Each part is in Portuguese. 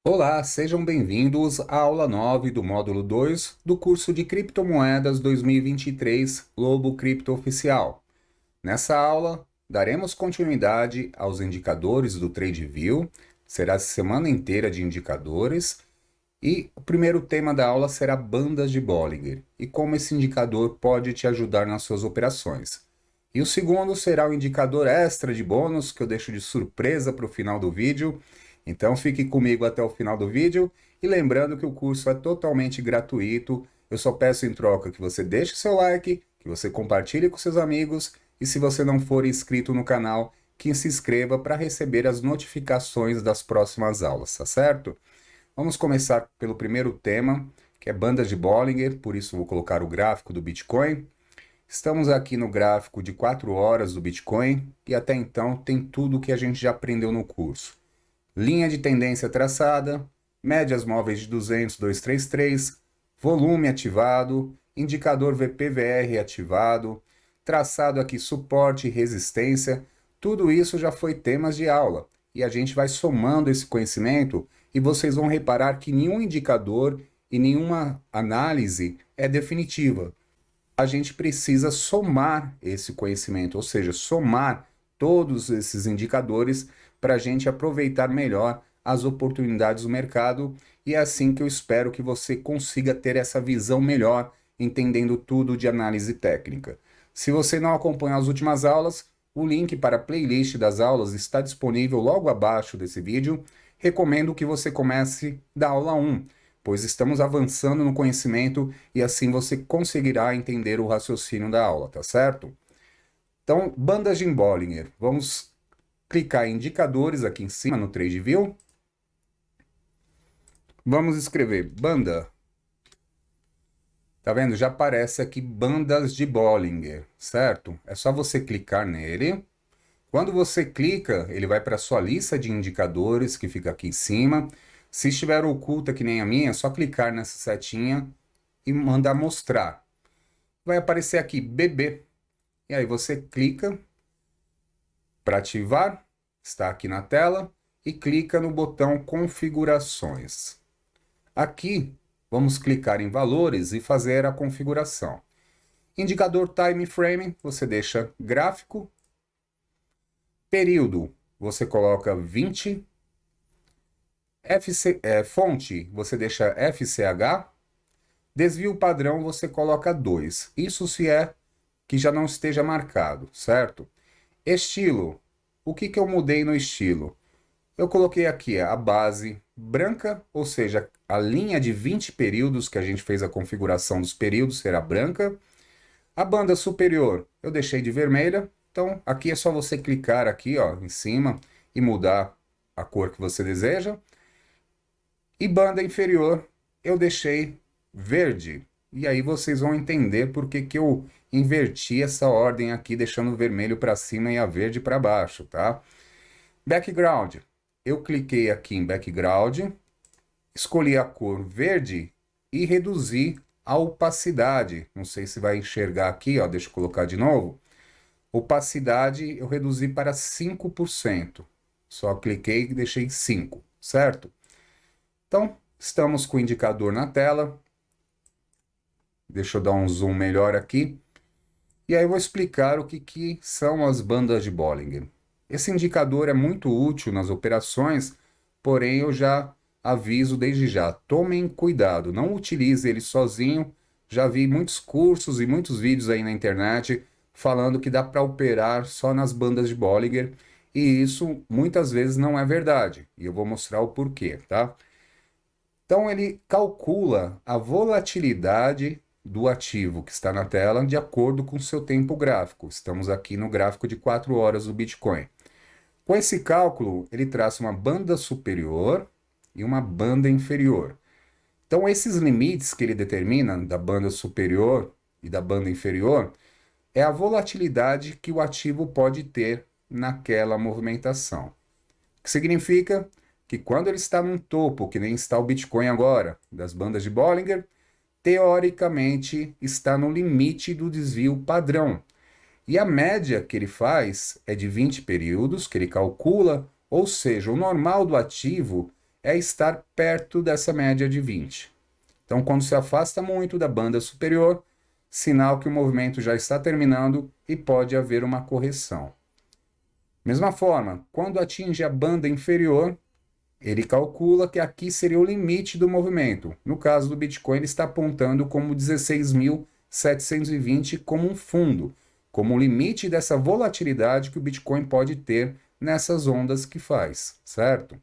Olá, sejam bem-vindos à aula 9 do módulo 2 do curso de Criptomoedas 2023 Lobo Cripto Oficial. Nessa aula, daremos continuidade aos indicadores do TradingView, será a semana inteira de indicadores, e o primeiro tema da aula será bandas de Bollinger e como esse indicador pode te ajudar nas suas operações. E o segundo será o indicador extra de bônus que eu deixo de surpresa para o final do vídeo. Então fique comigo até o final do vídeo e lembrando que o curso é totalmente gratuito. Eu só peço em troca que você deixe seu like, que você compartilhe com seus amigos e se você não for inscrito no canal, que se inscreva para receber as notificações das próximas aulas, tá certo? Vamos começar pelo primeiro tema, que é bandas de Bollinger, por isso vou colocar o gráfico do Bitcoin. Estamos aqui no gráfico de 4 horas do Bitcoin e até então tem tudo o que a gente já aprendeu no curso. Linha de tendência traçada, médias móveis de 200, 233, volume ativado, indicador VPVR ativado, traçado aqui suporte e resistência, tudo isso já foi temas de aula e a gente vai somando esse conhecimento e vocês vão reparar que nenhum indicador e nenhuma análise é definitiva. A gente precisa somar esse conhecimento, ou seja, somar todos esses indicadores para a gente aproveitar melhor as oportunidades do mercado e é assim que eu espero que você consiga ter essa visão melhor, entendendo tudo de análise técnica. Se você não acompanhou as últimas aulas, o link para a playlist das aulas está disponível logo abaixo desse vídeo. Recomendo que você comece da aula 1, pois estamos avançando no conhecimento e assim você conseguirá entender o raciocínio da aula, tá certo? Então, bandas de Bollinger. Vamos clicar em indicadores aqui em cima no TradingView. Vamos escrever banda. Tá vendo? Já aparece aqui bandas de Bollinger, certo? É só você clicar nele. Quando você clica, ele vai para a sua lista de indicadores que fica aqui em cima. Se estiver oculta que nem a minha, é só clicar nessa setinha e mandar mostrar. Vai aparecer aqui BB. E aí você clica para ativar, está aqui na tela, e clica no botão configurações. Aqui vamos clicar em valores e fazer a configuração. Indicador time frame, você deixa gráfico. Período, você coloca 20. Fonte, você deixa FCH. Desvio padrão, você coloca 2. Isso se é que já não esteja marcado, certo? Estilo, o que eu mudei no estilo? Eu coloquei aqui a base branca, ou seja, a linha de 20 períodos que a gente fez a configuração dos períodos será branca. A banda superior eu deixei de vermelha, então aqui é só você clicar aqui ó, em cima e mudar a cor que você deseja. E banda inferior eu deixei verde. E aí vocês vão entender por que eu inverti essa ordem aqui, deixando o vermelho para cima e a verde para baixo, tá? Background. Eu cliquei aqui em Background, escolhi a cor verde e reduzi a opacidade. Não sei se vai enxergar aqui, ó, deixa eu colocar de novo. Opacidade eu reduzi para 5%. Só cliquei e deixei 5, certo? Então, estamos com o indicador na tela. Deixa eu dar um zoom melhor aqui. E aí eu vou explicar o que são as bandas de Bollinger. Esse indicador é muito útil nas operações, porém eu já aviso desde já, tomem cuidado, não utilize ele sozinho. Já vi muitos cursos e muitos vídeos aí na internet falando que dá para operar só nas bandas de Bollinger, e isso muitas vezes não é verdade, e eu vou mostrar o porquê, tá? Então ele calcula a volatilidade do ativo que está na tela de acordo com o seu tempo gráfico. Estamos aqui no gráfico de 4 horas do Bitcoin. Com esse cálculo, ele traça uma banda superior e uma banda inferior. Então, esses limites que ele determina da banda superior e da banda inferior é a volatilidade que o ativo pode ter naquela movimentação. O que significa que quando ele está num topo, que nem está o Bitcoin agora, das bandas de Bollinger, teoricamente está no limite do desvio padrão. E a média que ele faz é de 20 períodos, que ele calcula, ou seja, o normal do ativo é estar perto dessa média de 20. Então, quando se afasta muito da banda superior, sinal que o movimento já está terminando e pode haver uma correção. Mesma forma, quando atinge a banda inferior, ele calcula que aqui seria o limite do movimento. No caso do Bitcoin, ele está apontando como 16.720 como um fundo, como o limite dessa volatilidade que o Bitcoin pode ter nessas ondas que faz, certo?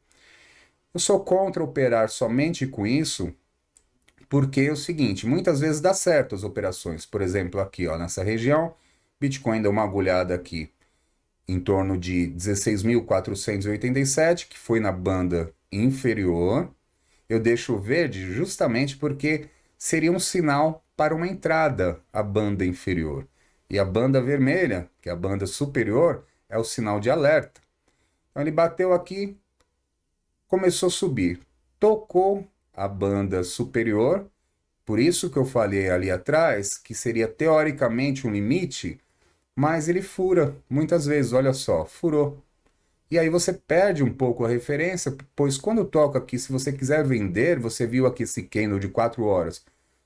Eu sou contra operar somente com isso, porque é o seguinte, muitas vezes dá certo as operações. Por exemplo, aqui, ó, nessa região, Bitcoin deu uma agulhada aqui em torno de 16.487, que foi na banda inferior. Eu deixo o verde justamente porque seria um sinal para uma entrada à banda inferior. E a banda vermelha, que é a banda superior, é o sinal de alerta. Então ele bateu aqui, começou a subir, tocou a banda superior, por isso que eu falei ali atrás que seria teoricamente um limite, mas ele fura muitas vezes, olha só, furou. E aí você perde um pouco a referência, pois quando toca aqui, se você quiser vender, você viu aqui esse candle de 4 horas,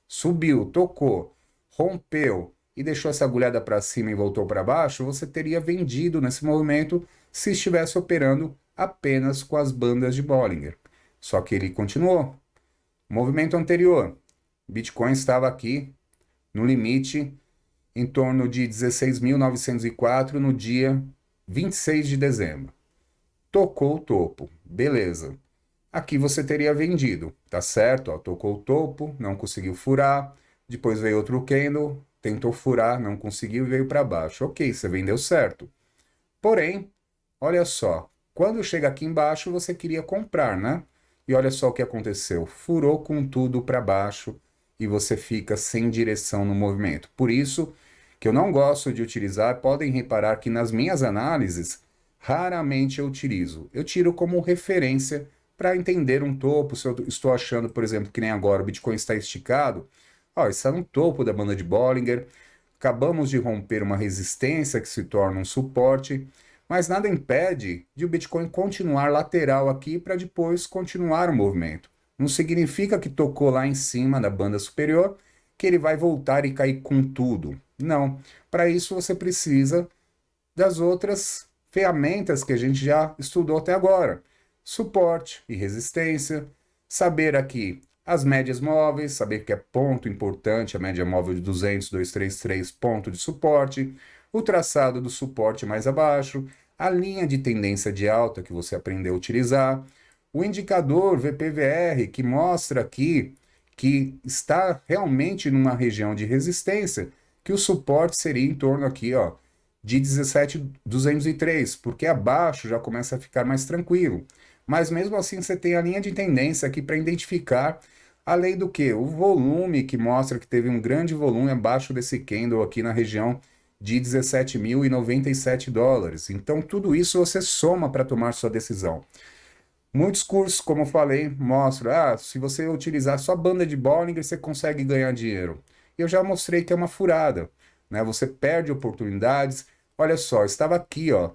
subiu, tocou, rompeu e deixou essa agulhada para cima e voltou para baixo, você teria vendido nesse movimento se estivesse operando apenas com as bandas de Bollinger. Só que ele continuou. Movimento anterior, Bitcoin estava aqui no limite em torno de 16.904 no dia 26 de dezembro. Tocou o topo, beleza. Aqui você teria vendido, tá certo? Ó, tocou o topo, não conseguiu furar, depois veio outro candle, tentou furar, não conseguiu e veio para baixo. Ok, você vendeu certo. Porém, olha só, quando chega aqui embaixo você queria comprar, né? E olha só o que aconteceu, furou com tudo para baixo e você fica sem direção no movimento. Por isso que eu não gosto de utilizar, podem reparar que nas minhas análises, raramente eu utilizo. Eu tiro como referência para entender um topo, se eu estou achando, por exemplo, que nem agora o Bitcoin está esticado, ó, está no topo da banda de Bollinger, acabamos de romper uma resistência que se torna um suporte, mas nada impede de o Bitcoin continuar lateral aqui para depois continuar o movimento. Não significa que tocou lá em cima da banda superior que ele vai voltar e cair com tudo. Não. Para isso você precisa das outras ferramentas que a gente já estudou até agora. Suporte e resistência, saber aqui as médias móveis, saber que é ponto importante, a média móvel de 200, 233, ponto de suporte, o traçado do suporte mais abaixo, a linha de tendência de alta que você aprendeu a utilizar, o indicador VPVR que mostra aqui que está realmente numa região de resistência, que o suporte seria em torno aqui, ó, de 17.203, porque abaixo já começa a ficar mais tranquilo. Mas mesmo assim você tem a linha de tendência aqui para identificar, além do que? O volume que mostra que teve um grande volume abaixo desse candle aqui na região de 17.097 dólares. Então tudo isso você soma para tomar sua decisão. Muitos cursos, como eu falei, mostram, se você utilizar só banda de Bollinger, você consegue ganhar dinheiro. Eu já mostrei que é uma furada, né? Você perde oportunidades. Olha só, estava aqui, ó,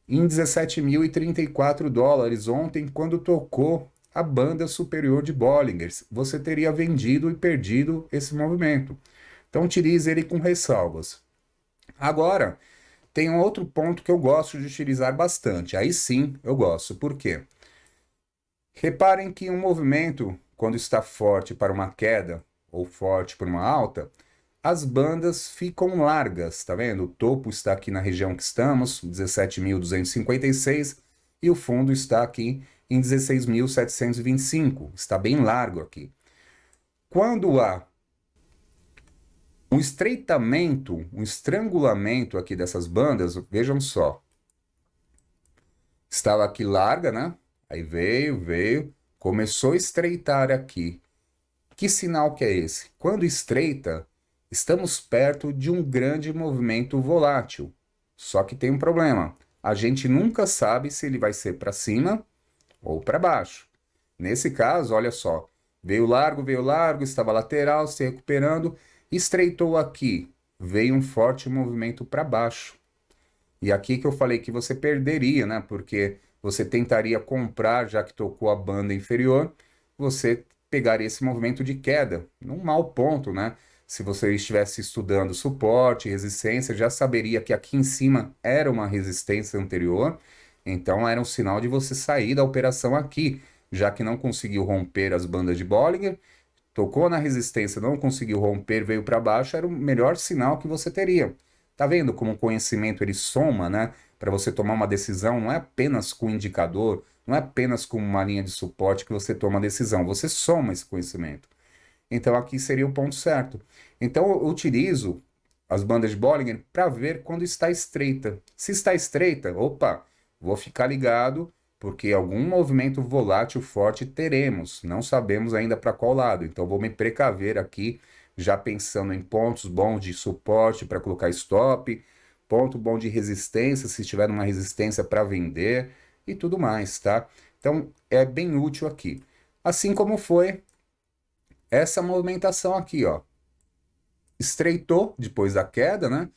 em 17.034 dólares ontem, quando tocou a banda superior de Bollinger. Você teria vendido e perdido esse movimento. Então, utilize ele com ressalvas. Agora, tem um outro ponto que eu gosto de utilizar bastante. Aí sim, eu gosto. Por quê? Reparem que um movimento, quando está forte para uma queda ou forte para uma alta, as bandas ficam largas, tá vendo? O topo está aqui na região que estamos, 17.256, e o fundo está aqui em 16.725. Está bem largo aqui. Quando há um estreitamento, um estrangulamento aqui dessas bandas, vejam só. Estava aqui larga, né? Aí veio, começou a estreitar aqui. Que sinal que é esse? Quando estreita, estamos perto de um grande movimento volátil. Só que tem um problema. A gente nunca sabe se ele vai ser para cima ou para baixo. Nesse caso, olha só, veio largo, estava lateral, se recuperando, estreitou aqui, veio um forte movimento para baixo. E aqui que eu falei que você perderia, né? Porque você tentaria comprar, já que tocou a banda inferior, você pegaria esse movimento de queda, num mau ponto, né? Se você estivesse estudando suporte, resistência, já saberia que aqui em cima era uma resistência anterior, então era um sinal de você sair da operação aqui, já que não conseguiu romper as bandas de Bollinger, tocou na resistência, não conseguiu romper, veio para baixo, era o melhor sinal que você teria. Tá vendo como o conhecimento ele soma, né? Para você tomar uma decisão, não é apenas com o indicador, não é apenas com uma linha de suporte que você toma a decisão, você soma esse conhecimento. Então aqui seria o ponto certo. Então eu utilizo as bandas de Bollinger para ver quando está estreita. Se está estreita, opa, vou ficar ligado, porque algum movimento volátil forte teremos. Não sabemos ainda para qual lado. Então vou me precaver aqui, já pensando em pontos bons de suporte para colocar stop, ponto bom de resistência, se estiver numa resistência para vender e tudo mais, tá? Então é bem útil aqui. Assim como foi essa movimentação aqui, ó. Estreitou depois da queda, né?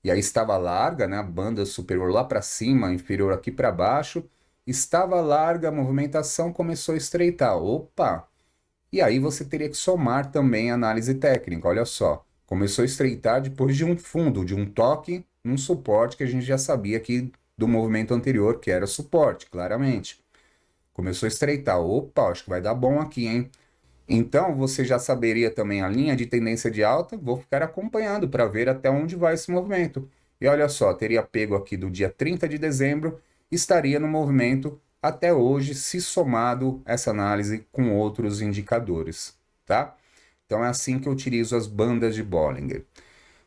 E aí estava larga, né? A banda superior lá para cima, inferior aqui para baixo. Estava larga, a movimentação começou a estreitar. Opa! E aí você teria que somar também a análise técnica. Olha só, começou a estreitar depois de um fundo, de um toque, um suporte que a gente já sabia que do movimento anterior, que era suporte, claramente. Começou a estreitar. Opa, acho que vai dar bom aqui, hein? Então, você já saberia também a linha de tendência de alta, vou ficar acompanhando para ver até onde vai esse movimento. E olha só, teria pego aqui do dia 30 de dezembro, estaria no movimento até hoje, se somado essa análise com outros indicadores, tá? Então é assim que eu utilizo as bandas de Bollinger.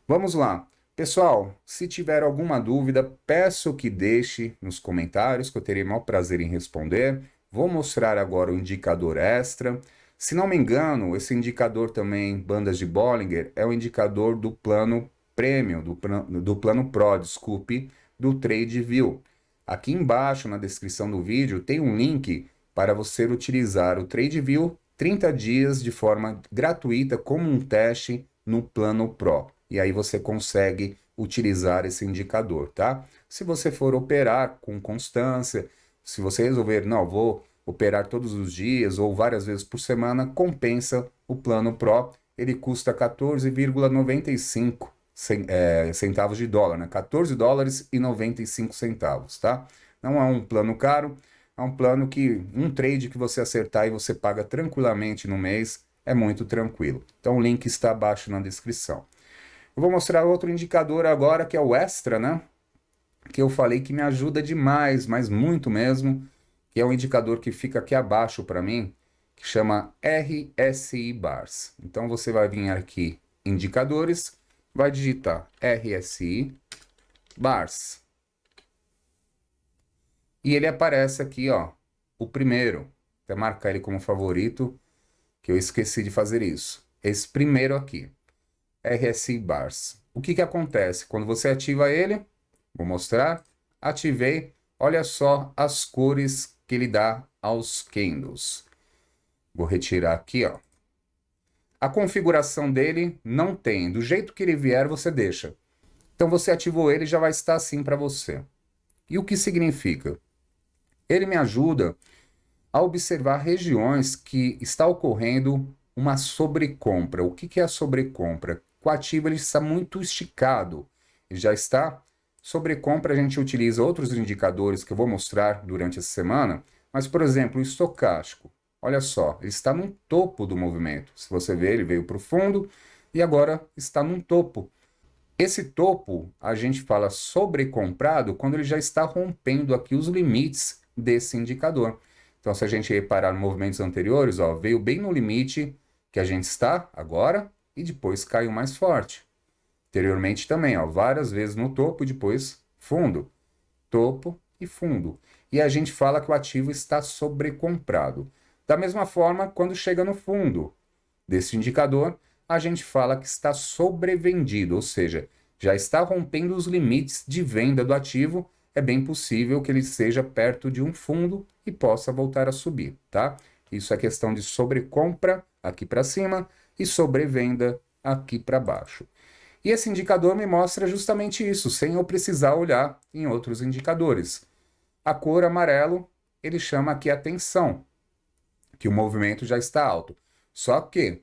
Vamos lá. Pessoal, se tiver alguma dúvida, peço que deixe nos comentários, que eu terei o maior prazer em responder. Vou mostrar agora o indicador extra. Se não me engano, esse indicador também, bandas de Bollinger, é o indicador do plano Premium, do plano Pro, desculpe, do TradeView. Aqui embaixo, na descrição do vídeo, tem um link para você utilizar o TradeView 30 dias de forma gratuita como um teste no plano Pro. E aí você consegue utilizar esse indicador, tá? Se você for operar com constância, se você resolver, não, vou operar todos os dias ou várias vezes por semana, compensa o plano Pro. Ele custa 14,95 centavos de dólar, né? 14 dólares e 95 centavos, tá? Não é um plano caro, é um plano que um trade que você acertar e você paga tranquilamente no mês, é muito tranquilo. Então o link está abaixo na descrição. Eu vou mostrar outro indicador agora, que é o Extra, né? Que eu falei que me ajuda demais, mas muito mesmo, que é um indicador que fica aqui abaixo para mim, que chama RSI Bars. Então você vai vir aqui, indicadores, vai digitar RSI Bars. E ele aparece aqui, ó, o primeiro. Até marcar ele como favorito, que eu esqueci de fazer isso. Esse primeiro aqui, RSI Bars. O que que acontece? Quando você ativa ele, vou mostrar, ativei, olha só as cores que ele dá aos candles. Vou retirar aqui, ó. A configuração dele não tem, do jeito que ele vier você deixa. Então você ativou ele, já vai estar assim para você. E o que significa? Ele me ajuda a observar regiões que está ocorrendo uma sobrecompra. O que que é a sobrecompra? O ativo ele está muito esticado, ele já está sobrecompra. A gente utiliza outros indicadores que eu vou mostrar durante essa semana, mas, por exemplo, o estocástico. Olha só, ele está no topo do movimento. Se você ver, ele veio para o fundo e agora está num topo. Esse topo, a gente fala sobrecomprado quando ele já está rompendo aqui os limites desse indicador. Então, se a gente reparar nos movimentos anteriores, ó, veio bem no limite que a gente está agora e depois caiu mais forte. Anteriormente também, ó, várias vezes no topo e depois fundo. Topo e fundo. E a gente fala que o ativo está sobrecomprado. Da mesma forma, quando chega no fundo desse indicador, a gente fala que está sobrevendido, ou seja, já está rompendo os limites de venda do ativo. É bem possível que ele seja perto de um fundo e possa voltar a subir, tá? Isso é questão de sobrecompra aqui para cima e sobrevenda aqui para baixo. E esse indicador me mostra justamente isso, sem eu precisar olhar em outros indicadores. A cor amarelo, ele chama aqui a atenção, que o movimento já está alto. Só que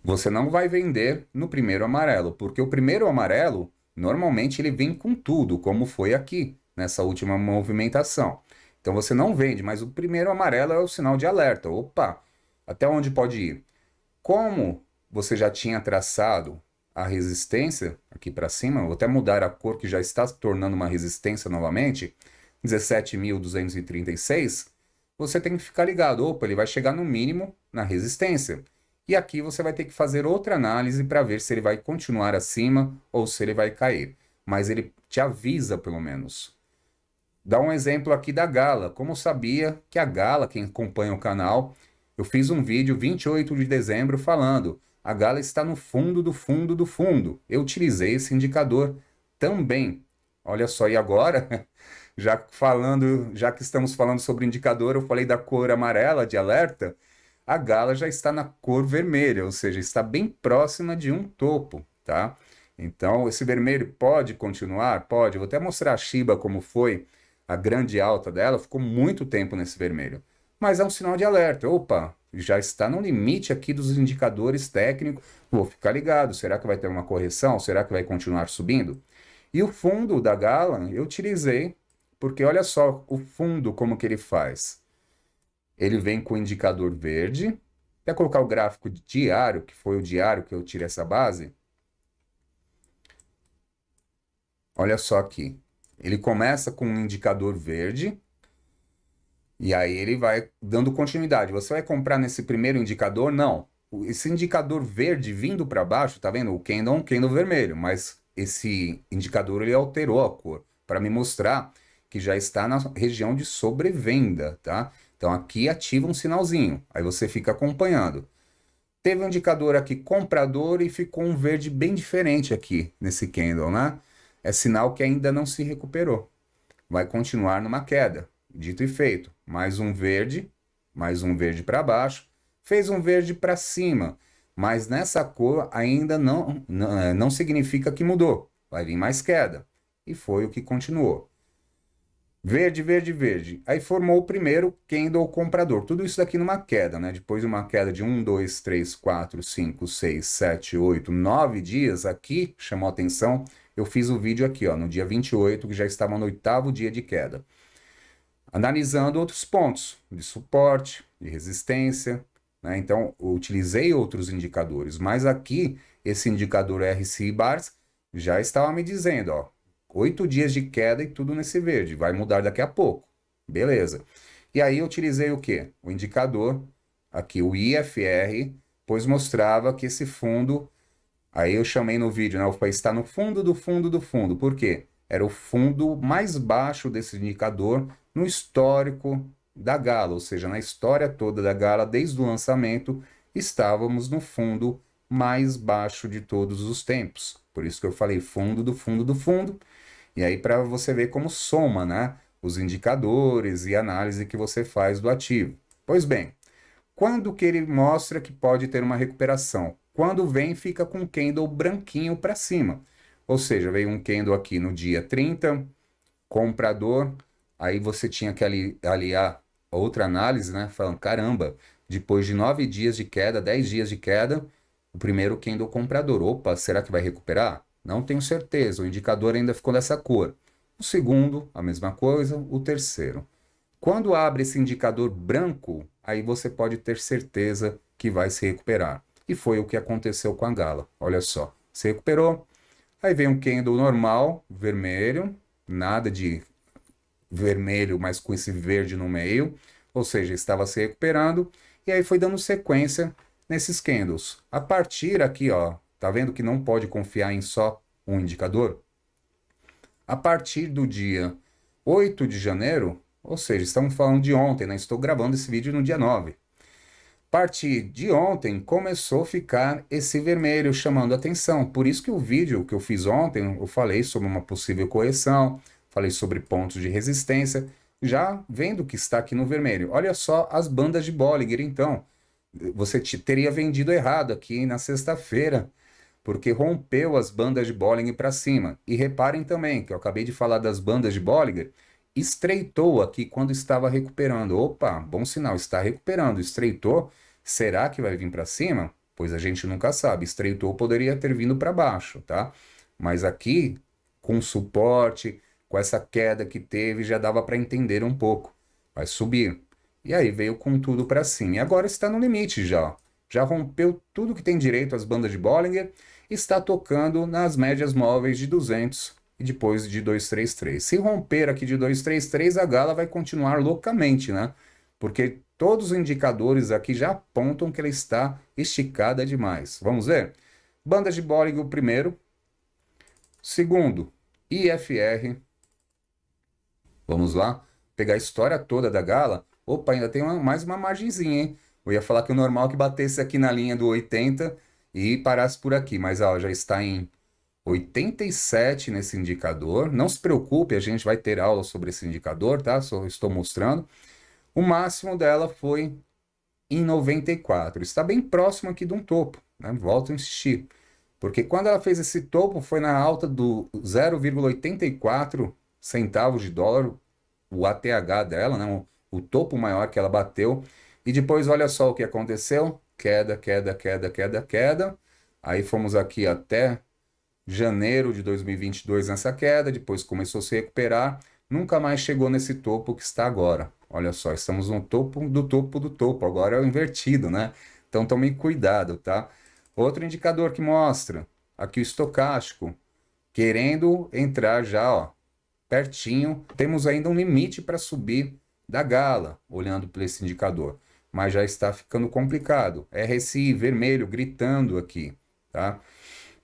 você não vai vender no primeiro amarelo, porque o primeiro amarelo, normalmente ele vem com tudo, como foi aqui, nessa última movimentação. Então você não vende, mas o primeiro amarelo é o sinal de alerta. Opa, até onde pode ir? Como você já tinha traçado a resistência aqui para cima, vou até mudar a cor que já está se tornando uma resistência novamente, 17.236, você tem que ficar ligado. Opa, ele vai chegar no mínimo na resistência. E aqui você vai ter que fazer outra análise para ver se ele vai continuar acima ou se ele vai cair. Mas ele te avisa pelo menos. Dá um exemplo aqui da Gala. Como eu sabia que a Gala, quem acompanha o canal, eu fiz um vídeo 28 de dezembro falando, a Gala está no fundo do fundo do fundo. Eu utilizei esse indicador também. Olha só, e agora, já que estamos falando sobre indicador, eu falei da cor amarela de alerta, a Gala já está na cor vermelha, ou seja, está bem próxima de um topo, tá? Então, esse vermelho pode continuar? Pode. Eu vou até mostrar a Shiba como foi a grande alta dela, ficou muito tempo nesse vermelho. Mas é um sinal de alerta. Opa, já está no limite aqui dos indicadores técnicos. Vou ficar ligado. Será que vai ter uma correção? Será que vai continuar subindo? E o fundo da Gala eu utilizei, porque olha só o fundo como que ele faz. Ele vem com o indicador verde. Quer colocar o gráfico diário, que foi o diário que eu tirei essa base? Olha só aqui. Ele começa com um indicador verde e aí ele vai dando continuidade. Você vai comprar nesse primeiro indicador? Não. Esse indicador verde vindo para baixo, tá vendo? O candle é um candle vermelho, mas esse indicador ele alterou a cor para me mostrar que já está na região de sobrevenda, tá? Então aqui ativa um sinalzinho, aí você fica acompanhando. Teve um indicador aqui comprador e ficou um verde bem diferente aqui nesse candle, né? É sinal que ainda não se recuperou. Vai continuar numa queda. Dito e feito. Mais um verde para baixo, fez um verde para cima, mas nessa cor ainda não significa que mudou. Vai vir mais queda. E foi o que continuou. Verde, verde, verde. Aí formou o primeiro candle comprador. Tudo isso daqui numa queda, né? Depois de uma queda de 1, 2, 3, 4, 5, 6, 7, 8, 9 dias, aqui chamou atenção. Eu fiz o vídeo aqui, ó, no dia 28, que já estava no 8º dia de queda. Analisando outros pontos de suporte, de resistência, né? Então, eu utilizei outros indicadores, mas aqui, esse indicador RSI Bars já estava me dizendo, ó, 8 dias de queda e tudo nesse verde, vai mudar daqui a pouco. Beleza. E aí eu utilizei o quê? O indicador, aqui o IFR, pois mostrava que esse fundo, aí eu chamei no vídeo, né, está no fundo do fundo do fundo. Por quê? Era o fundo mais baixo desse indicador no histórico da Gala, ou seja, na história toda da Gala, desde o lançamento, estávamos no fundo mais baixo de todos os tempos. Por isso que eu falei fundo do fundo do fundo. E aí para você ver como soma, né, os indicadores e análise que você faz do ativo. Pois bem, quando que ele mostra que pode ter uma recuperação? Quando vem, fica com um candle branquinho para cima. Ou seja, veio um candle aqui no dia 30, comprador, aí você tinha que aliar outra análise, né? Falando, caramba, depois de 9 dias de queda, 10 dias de queda, o primeiro candle comprador. Opa, será que vai recuperar? Não tenho certeza, o indicador ainda ficou dessa cor. O segundo, a mesma coisa, o terceiro. Quando abre esse indicador branco, aí você pode ter certeza que vai se recuperar. E foi o que aconteceu com a Gala. Olha só, se recuperou, aí vem um candle normal, vermelho, nada de vermelho, mas com esse verde no meio, ou seja, estava se recuperando, e aí foi dando sequência nesses candles. A partir aqui, ó, tá vendo que não pode confiar em só um indicador? A partir do dia 8 de janeiro, ou seja, estamos falando de ontem, né? Estou gravando esse vídeo no dia 9. A partir de ontem começou a ficar esse vermelho chamando atenção. Por isso que o vídeo que eu fiz ontem, eu falei sobre uma possível correção, falei sobre pontos de resistência, já vendo que está aqui no vermelho. Olha só as bandas de Bollinger, então. Você teria vendido errado aqui na sexta-feira, porque rompeu as bandas de Bollinger para cima. E reparem também que eu acabei de falar das bandas de Bollinger, estreitou aqui quando estava recuperando. Opa, bom sinal, está recuperando, estreitou. Será que vai vir para cima? Pois a gente nunca sabe. Estreitou, poderia ter vindo para baixo, tá? Mas aqui, com suporte, com essa queda que teve, já dava para entender um pouco. Vai subir. E aí veio com tudo para cima. E agora está no limite já, ó. Já rompeu tudo que tem direito às bandas de Bollinger, está tocando nas médias móveis de 200 e depois de 233. Se romper aqui de 233, a Gala vai continuar loucamente, né? Porque todos os indicadores aqui já apontam que ela está esticada demais. Vamos ver? Bandas de Bollinger primeiro. Segundo, IFR. Vamos lá. Pegar a história toda da Gala. Opa, ainda tem mais uma margenzinha, hein? Eu ia falar que o normal é que batesse aqui na linha do 80 e parasse por aqui. Mas ó, já está em 87 nesse indicador. Não se preocupe, a gente vai ter aula sobre esse indicador, tá? Só estou mostrando. O máximo dela foi em 94. Está bem próximo aqui de um topo, né? Volto a insistir. Porque quando ela fez esse topo, foi na alta do 0,84 centavos de dólar, o ATH dela, né? O topo maior que ela bateu. E depois, olha só o que aconteceu. Queda, queda, queda, queda, queda. Aí fomos aqui até janeiro de 2022 nessa queda, depois começou a se recuperar, nunca mais chegou nesse topo que está agora. Olha só, estamos no topo do topo do topo, agora é o invertido, né? Então tome cuidado, tá? Outro indicador que mostra, aqui o estocástico, querendo entrar já, ó, pertinho, temos ainda um limite para subir da Gala, olhando para esse indicador, mas já está ficando complicado. RSI vermelho gritando aqui, tá?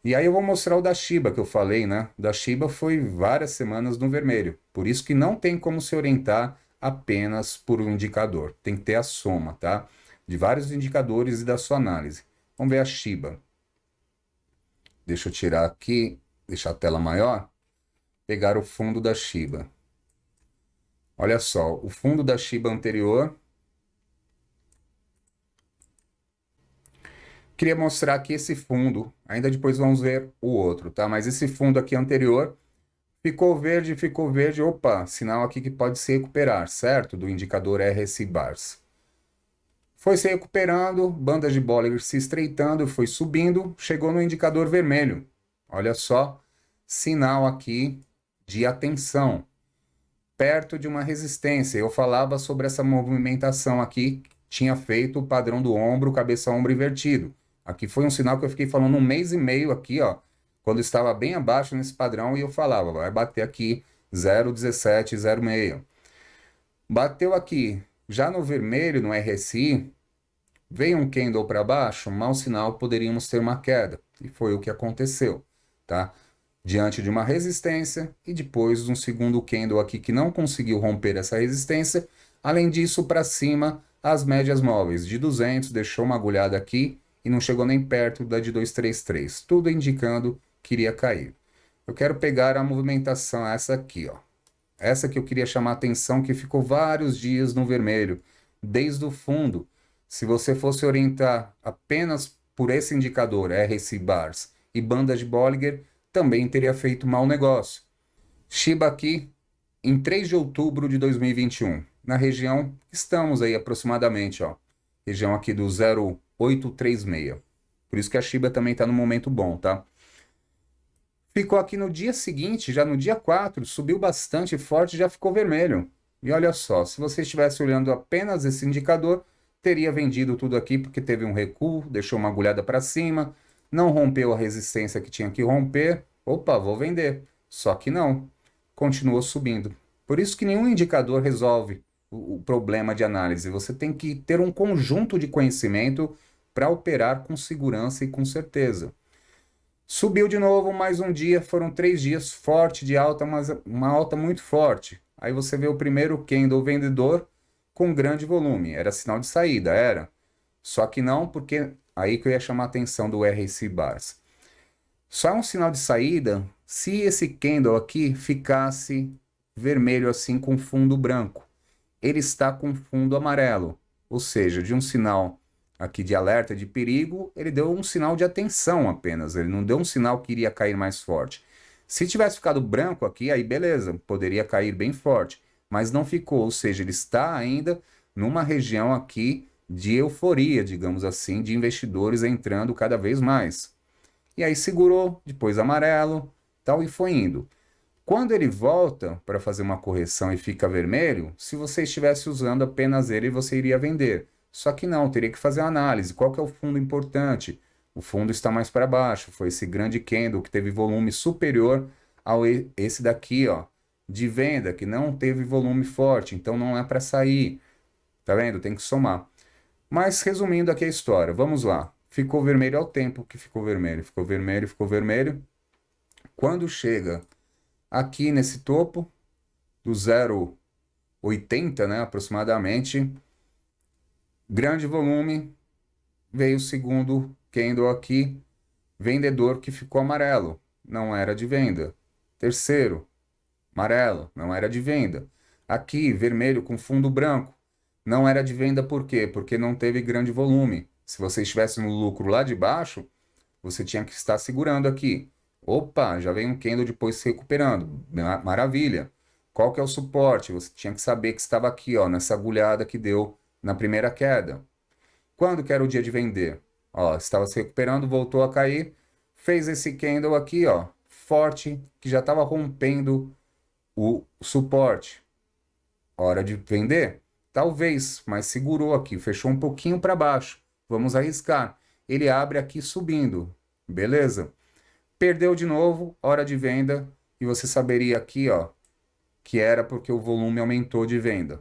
E aí eu vou mostrar o da Shiba que eu falei, né? O da Shiba foi várias semanas no vermelho. Por isso que não tem como se orientar apenas por um indicador. Tem que ter a soma, tá? De vários indicadores e da sua análise. Vamos ver a Shiba. Deixa eu tirar aqui, deixar a tela maior. Pegar o fundo da Shiba. Olha só, o fundo da Shiba anterior. Queria mostrar aqui esse fundo. Ainda depois vamos ver o outro, tá? Mas esse fundo aqui anterior ficou verde, opa, sinal aqui que pode se recuperar, certo? Do indicador RSI Bars. Foi se recuperando, bandas de Bollinger se estreitando, foi subindo, chegou no indicador vermelho. Olha só, sinal aqui de atenção, perto de uma resistência. Eu falava sobre essa movimentação aqui, tinha feito o padrão do ombro, cabeça-ombro invertido. Aqui foi um sinal que eu fiquei falando um mês e meio aqui, ó, quando estava bem abaixo nesse padrão e eu falava, vai bater aqui 0,17, 0,6. Bateu aqui, já no vermelho, no RSI, veio um candle para baixo, mau sinal, poderíamos ter uma queda. E foi o que aconteceu, tá? Diante de uma resistência e depois de um segundo candle aqui que não conseguiu romper essa resistência. Além disso, para cima, as médias móveis de 200, deixou uma agulhada aqui e não chegou nem perto da de 233, tudo indicando que iria cair. Eu quero pegar a movimentação, essa aqui, ó. Essa que eu queria chamar a atenção, que ficou vários dias no vermelho, desde o fundo. Se você fosse orientar apenas por esse indicador, RSI Bars e banda de Bollinger, também teria feito mau negócio. Shiba aqui, em 3 de outubro de 2021, na região, estamos aí aproximadamente, ó, região aqui do 0,836. Por isso que a Shiba também está no momento bom, tá? Ficou aqui no dia seguinte, já no dia 4, subiu bastante forte, já ficou vermelho. E olha só, se você estivesse olhando apenas esse indicador, teria vendido tudo aqui porque teve um recuo, deixou uma agulhada para cima, não rompeu a resistência que tinha que romper. Opa, vou vender. Só que não, continuou subindo. Por isso que nenhum indicador resolve o problema de análise. Você tem que ter um conjunto de conhecimento para operar com segurança e com certeza. Subiu de novo mais um dia, foram 3 dias forte de alta, mas uma alta muito forte. Aí você vê o primeiro candle vendedor com grande volume. Era sinal de saída, era. Só que não, porque aí que eu ia chamar a atenção do RSI Bars. Só é um sinal de saída se esse candle aqui ficasse vermelho assim com fundo branco. Ele está com fundo amarelo, ou seja, de um sinal aqui de alerta de perigo, ele deu um sinal de atenção apenas, ele não deu um sinal que iria cair mais forte. Se tivesse ficado branco aqui, aí beleza, poderia cair bem forte, mas não ficou, ou seja, ele está ainda numa região aqui de euforia, digamos assim, de investidores entrando cada vez mais. E aí segurou, depois amarelo, tal, e foi indo. Quando ele volta para fazer uma correção e fica vermelho, se você estivesse usando apenas ele, você iria vender. Só que não, teria que fazer uma análise. Qual que é o fundo importante? O fundo está mais para baixo. Foi esse grande candle que teve volume superior ao esse daqui, ó, de venda, que não teve volume forte. Então não é para sair. Tá vendo? Tem que somar. Mas resumindo aqui a história, vamos lá. Ficou vermelho ao tempo que ficou vermelho. Ficou vermelho, ficou vermelho. Quando chega aqui nesse topo do 0,80, né, aproximadamente, grande volume, veio o segundo candle aqui, vendedor que ficou amarelo, não era de venda. Terceiro, amarelo, não era de venda. Aqui, vermelho com fundo branco, não era de venda por quê? Porque não teve grande volume. Se você estivesse no lucro lá de baixo, você tinha que estar segurando aqui. Opa, já vem um candle depois se recuperando. Maravilha. Qual que é o suporte? Você tinha que saber que estava aqui, ó, nessa agulhada que deu na primeira queda. Quando que era o dia de vender? Ó, estava se recuperando, voltou a cair, fez esse candle aqui, ó, forte, que já estava rompendo o suporte. Hora de vender? Talvez, mas segurou aqui, fechou um pouquinho para baixo. Vamos arriscar. Ele abre aqui subindo. Beleza? Perdeu de novo, hora de venda, e você saberia aqui, ó, que era porque o volume aumentou de venda.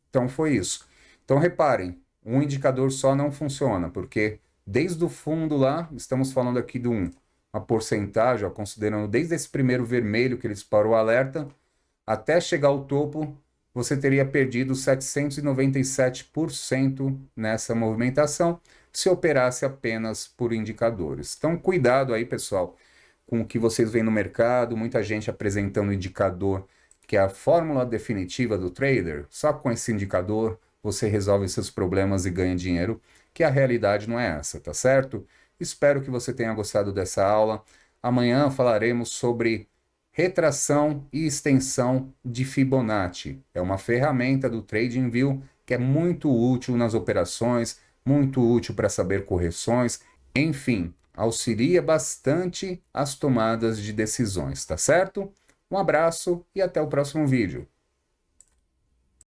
Então foi isso. Então reparem, um indicador só não funciona, porque desde o fundo lá, estamos falando aqui de uma porcentagem, ó, considerando desde esse primeiro vermelho que ele disparou o alerta, até chegar ao topo, você teria perdido 797% nessa movimentação se operasse apenas por indicadores. Então, cuidado aí, pessoal, com o que vocês veem no mercado, muita gente apresentando indicador que é a fórmula definitiva do trader. Só com esse indicador você resolve seus problemas e ganha dinheiro, que a realidade não é essa, tá certo? Espero que você tenha gostado dessa aula. Amanhã falaremos sobre retração e extensão de Fibonacci. É uma ferramenta do TradingView que é muito útil nas operações, muito útil para saber correções, enfim, auxilia bastante as tomadas de decisões, tá certo? Um abraço e até o próximo vídeo.